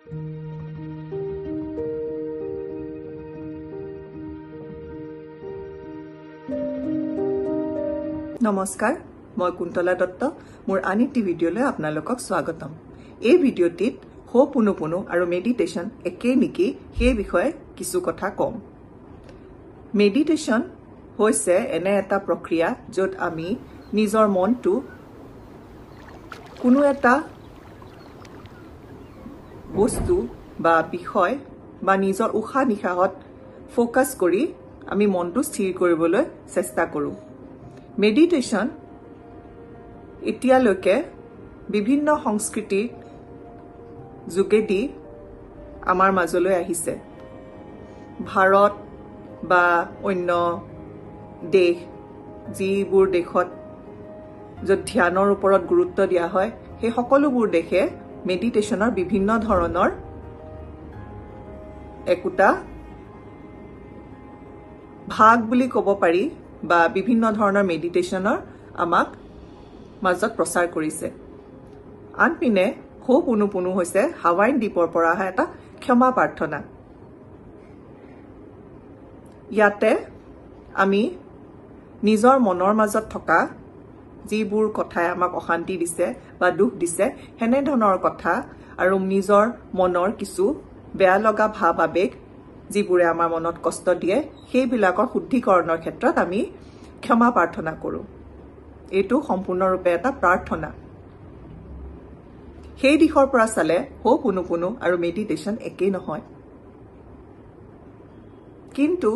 নমস্কাৰ, মই কুন্তলা দত্ত। মোৰ আন এটি ভিডিঅ'লৈ আপোনালোকক স্বাগতম। এই ভিডিঅ'টিত হো'পোনোপোনো আৰু মেডিটেশ্যন একেই নেকি সেই বিষয়ে কিছু কথা কম। মেডিটেশ্যন হৈছে এনে এটা প্ৰক্ৰিয়া য'ত আমি নিজৰ মনটো কোনো এটা বস্তু বা বিষয় বা নিজৰ উশাহ নিশাহত ফ'কাছ কৰি আমি মনটো স্থিৰ কৰিবলৈ চেষ্টা কৰোঁ। মেডিটেশ্যন এতিয়ালৈকে বিভিন্ন সংস্কৃতিৰ যোগেদি আমাৰ মাজলৈ আহিছে। ভাৰত বা অন্য দেশ, যিবোৰ দেশত য'ত ধ্যানৰ ওপৰত গুৰুত্ব দিয়া হয়, সেই সকলোবোৰ দেশে মেডিটেশ্যনৰ বিভিন্ন ধৰণৰ একোটা ভাগ বুলি ক'ব পাৰি বা বিভিন্ন ধৰণৰ মেডিটেশ্যনৰ আমাক মাজত প্ৰচাৰ কৰিছে। আনপিনে হো'পোনোপোনো হৈছে হাৱাইন দ্বীপৰ পৰা অহা এটা ক্ষমা প্ৰাৰ্থনা। ইয়াতে আমি নিজৰ মনৰ মাজত থকা যিবোৰ কথাই আমাক অশান্তি দিছে বা দুখ দিছে, সেনেধৰণৰ কথা আৰু নিজৰ মনৰ কিছু বেয়া লগা ভাৱ আৱেগ যিবোৰে আমাৰ মনত কষ্ট দিয়ে, সেইবিলাকৰ শুদ্ধিকৰণৰ ক্ষেত্ৰত আমি ক্ষমা প্ৰাৰ্থনা কৰোঁ। এইটো সম্পূৰ্ণৰূপে এটা প্ৰাৰ্থনা। সেই দিশৰ পৰা চালে হো'পোনোপোনো আৰু মেডিটেশ্যন একেই নহয়। কিন্তু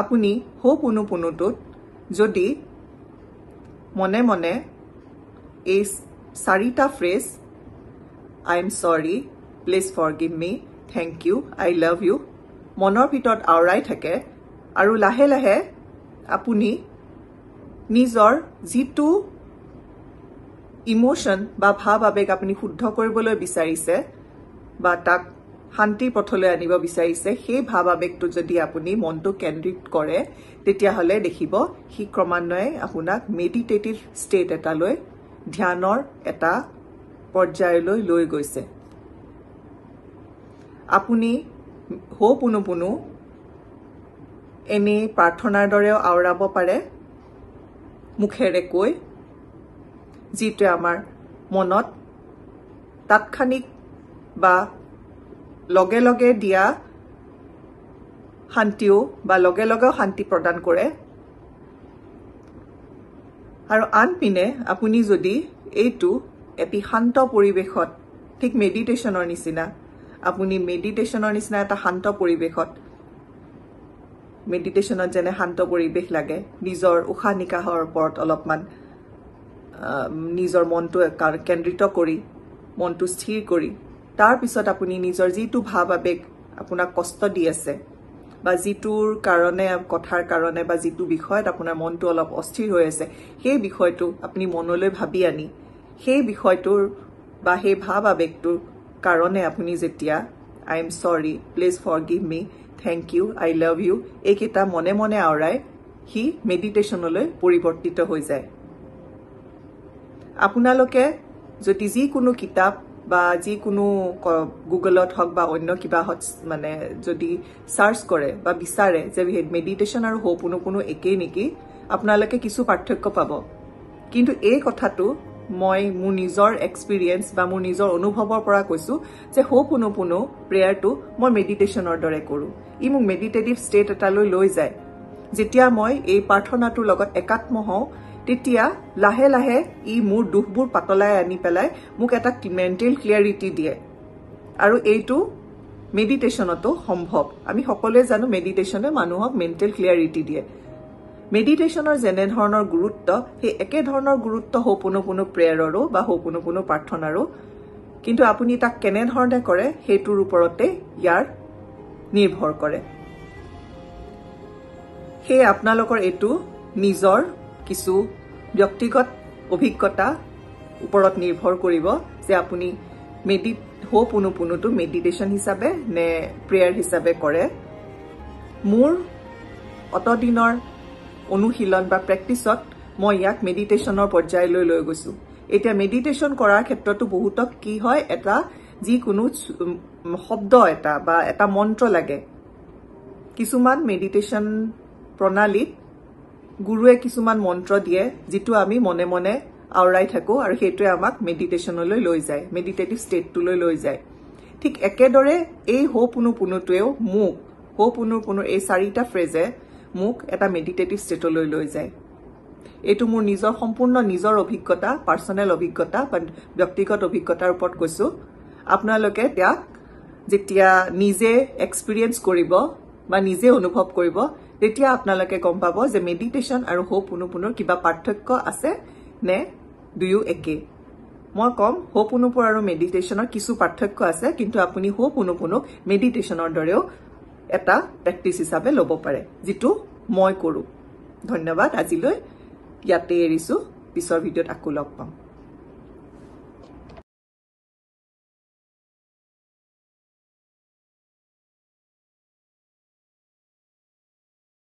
আপুনি হো'পোনোপোনোটোত যদি মনে মনে এই 4টা phrase I am sorry, please forgive me, thank you, I love you মনৰ ভিতৰত আওৰাই থাকে আৰু লাহে লাহে আপুনি নিজৰ যিটো ইমোশ্যন বা ভাৱ আৱেগ আপুনি শুদ্ধ কৰিবলৈ বিচাৰিছে বা তাক শান্তিৰ পথলৈ আনিব বিচাৰিছে, সেই ভাৱ আৱেগটো যদি আপুনি মনটো কেন্দ্ৰিত কৰে, তেতিয়াহ'লে দেখিব সি ক্ৰমান্বয়ে আপোনাক মেডিটেটিভ ষ্টেট এটালৈ, ধ্যানৰ এটা পৰ্যায়লৈ লৈ গৈছে। আপুনি হো'পোনোপোনো এনেই প্ৰাৰ্থনাৰ দৰেও আওৰাব পাৰে মুখেৰে কৈ, যিটোৱে আমাৰ মনত তাৎক্ষণিক বা লগে লগে দিয়া শান্তিও বা লগে লগেও শান্তি প্ৰদান কৰে। আৰু আনপিনে আপুনি যদি এইটো এটি শান্ত পৰিৱেশত, ঠিক মেডিটেশ্যনৰ নিচিনা, আপুনি মেডিটেশ্যনৰ নিচিনা এটা শান্ত পৰিৱেশত, মেডিটেশ্যনত যেনে শান্ত পৰিৱেশ লাগে, নিজৰ উশাহ নিশাহৰ ওপৰত অলপমান নিজৰ মনটো কেন্দ্ৰিত কৰি, মনটো স্থিৰ কৰি, তাৰপিছত আপুনি নিজৰ যিটো ভাৱ আৱেগ আপোনাক কষ্ট দি আছে বা যিটোৰ কাৰণে, কথাৰ কাৰণে বা যিটো বিষয়ত আপোনাৰ মনটো অলপ অস্থিৰ হৈ আছে, সেই বিষয়টো আপুনি মনলৈ ভাবি আনি, সেই বিষয়টোৰ বা সেই ভাৱ আৱেগটোৰ কাৰণে আপুনি যেতিয়া I am sorry, please forgive me, thank you, I love you এইকেইটা মনে মনে আওৰাই সি মেডিটেশ্যনলৈ পৰিৱৰ্তিত হৈ যায়। আপোনালোকে যদি যিকোনো কিতাপ বা যিকোনো গুগলত হওক বা অন্য কিবাহত মানে যদি চাৰ্চ কৰে বা বিচাৰে যে মেডিটেশ্যন আৰু হো'পোনোপোনো একেই নেকি, আপোনালোকে কিছু পাৰ্থক্য পাব। কিন্তু এই কথাটো মই মোৰ নিজৰ এক্সপিৰিয়েঞ্চ বা মোৰ নিজৰ অনুভৱৰ পৰা কৈছোঁ যে হো'পোনোপোনো প্ৰেয়াৰটো মই মেডিটেশ্যনৰ দৰে কৰোঁ। ই মোক মেডিটেটিভ ষ্টেট এটালৈ লৈ যায়। যেতিয়া মই এই প্ৰাৰ্থনাটোৰ লগত একাত্ম হওঁ, তেতিয়া লাহে লাহে ই মোৰ দুখবোৰ পাতলাই আনি পেলাই মোক এটা মেণ্টেল ক্লিয়াৰিটি দিয়ে। আৰু এইটো মেডিটেশ্যনতো সম্ভৱ। আমি সকলোৱে জানো মেডিটেশ্যনে মানুহক মেণ্টেল ক্লিয়াৰিটি দিয়ে। মেডিটেশ্যনৰ যেনেধৰণৰ গুৰুত্ব, সেই একেধৰণৰ গুৰুত্ব হো'পোনোপোনো প্ৰেয়াৰৰো বা হো'পোনোপোনো প্ৰাৰ্থনাৰো। কিন্তু আপুনি তাক কেনেধৰণে কৰে সেইটোৰ ওপৰতে ইয়াৰ নিৰ্ভৰ কৰে। সেয়ে আপোনালোকৰ এইটো নিজৰ কিছু ব্যক্তিগত অভিজ্ঞতা ওপৰত নিৰ্ভৰ কৰিব যে আপুনি হো'পোনোপোনোটো মেডিটেশ্যন হিচাপে নে প্ৰেয়াৰ হিচাপে কৰে। মোৰ অতদিনৰ অনুশীলন বা প্ৰেক্টিছত মই ইয়াক মেডিটেশ্যনৰ পৰ্যায়লৈ লৈ গৈছোঁ। এতিয়া মেডিটেশ্যন কৰাৰ ক্ষেত্ৰতো বহুতক কি হয়, এটা যিকোনো শব্দ এটা বা এটা মন্ত্ৰ লাগে কিছুমান মেডিটেশন প্ৰণালীত গুৰুৱে কিছুমান মন্ত্ৰ দিয়ে যিটো আমি মনে মনে আওৰাই থাকো আৰু সেইটোৱে আমাক মেডিটেশনলৈ লৈ যায় মেডিটেটিভ ষ্টেটটোলৈ লৈ যায় ঠিক একেদৰে এই হোপুনুপুনুটোৱেও মোক হোপুনুপুনুৰ এই চাৰিটা ফ্ৰেজে মোক এটা মেডিটেটিভ ষ্টেটলৈ লৈ যায় এইটো মোৰ নিজৰ সম্পূৰ্ণ নিজৰ অভিজ্ঞতা পাৰ্সোনেল অভিজ্ঞতা বা ব্যক্তিগত অভিজ্ঞতাৰ ওপৰত কৈছো আপোনালোকে তাক যেতিয়া নিজে এক্সপেৰিয়েন্স কৰিব বা নিজে অনুভৱ কৰিব তেতিয়া আপোনালোকে গম পাব যে মেডিটেশন আৰু হোপুনুপুনুৰ কিবা পাৰ্থক্য আছে নে দুয়ো একে মই কম হোপুনুপুৰ আৰু মেডিটেশনৰ কিছু পাৰ্থক্য আছে কিন্তু আপুনি হোপুনুপুনুক মেডিটেশনৰ দৰেও এটা প্ৰেক্টিস হিচাপে ল'ব পাৰে যেটো মই কৰো ধন্যবাদ আজিলৈ ইয়াতে এৰিছো পিছৰ ভিডিঅত আকৌ লগ পাম